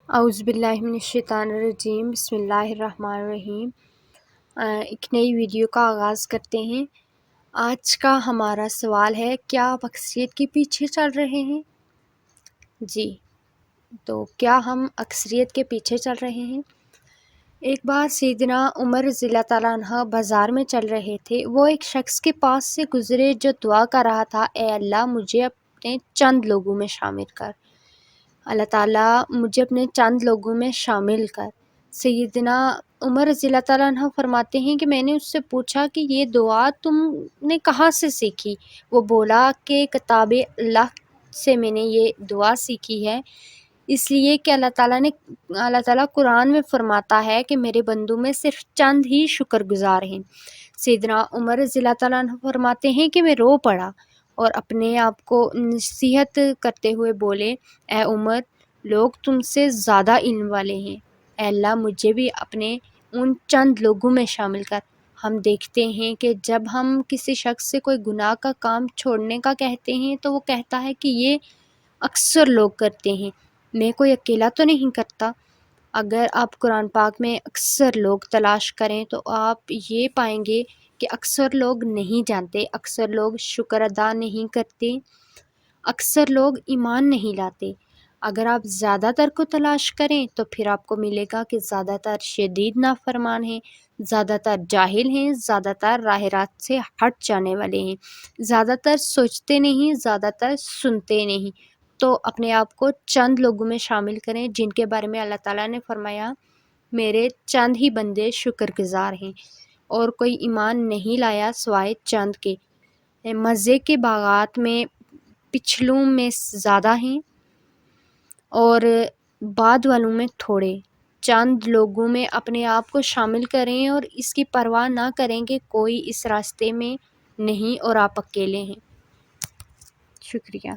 اعوذ باللہ من الشیطان الرجیم، بسم اللہ الرحمن الرحیم۔ ایک نئی ویڈیو کا آغاز کرتے ہیں۔ آج کا ہمارا سوال ہے، کیا آپ اکثریت کے پیچھے چل رہے ہیں؟ جی، تو کیا ہم اکثریت کے پیچھے چل رہے ہیں؟ ایک بار سیدنا عمر رضی اللہ تعالیٰ عنہ بازار میں چل رہے تھے۔ وہ ایک شخص کے پاس سے گزرے جو دعا کر رہا تھا، اے اللہ مجھے اپنے چند لوگوں میں شامل کر، اللہ تعالیٰ مجھے اپنے چند لوگوں میں شامل کر۔ سیدنا عمر رضی اللہ تعالیٰ عنہ فرماتے ہیں کہ میں نے اس سے پوچھا کہ یہ دعا تم نے کہاں سے سیکھی؟ وہ بولا کہ کتاب اللہ سے میں نے یہ دعا سیکھی ہے، اس لیے کہ اللہ تعالیٰ قرآن میں فرماتا ہے کہ میرے بندوں میں صرف چند ہی شکر گزار ہیں۔ سیدنا عمر رضی اللہ تعالیٰ عنہ فرماتے ہیں کہ میں رو پڑا اور اپنے آپ کو نصیحت کرتے ہوئے بولے، اے عمر، لوگ تم سے زیادہ علم والے ہیں، اے اللہ مجھے بھی اپنے ان چند لوگوں میں شامل کر۔ ہم دیکھتے ہیں کہ جب ہم کسی شخص سے کوئی گناہ کا کام چھوڑنے کا کہتے ہیں تو وہ کہتا ہے کہ یہ اکثر لوگ کرتے ہیں، میں کوئی اکیلا تو نہیں کرتا۔ اگر آپ قرآن پاک میں اکثر لوگ تلاش کریں تو آپ یہ پائیں گے کہ اکثر لوگ نہیں جانتے، اکثر لوگ شکر ادا نہیں کرتے، اکثر لوگ ایمان نہیں لاتے۔ اگر آپ زیادہ تر کو تلاش کریں تو پھر آپ کو ملے گا کہ زیادہ تر شدید نافرمان ہیں، زیادہ تر جاہل ہیں، زیادہ تر راہ راست سے ہٹ جانے والے ہیں، زیادہ تر سوچتے نہیں، زیادہ تر سنتے نہیں۔ تو اپنے آپ کو چند لوگوں میں شامل کریں جن کے بارے میں اللہ تعالیٰ نے فرمایا میرے چند ہی بندے شکر گزار ہیں، اور کوئی ایمان نہیں لایا سوائے چند کے۔ مزے کے باغات میں پچھلوں میں زیادہ ہیں اور بعد والوں میں تھوڑے۔ چند لوگوں میں اپنے آپ کو شامل کریں اور اس کی پرواہ نہ کریں کہ کوئی اس راستے میں نہیں اور آپ اکیلے ہیں۔ شکریہ۔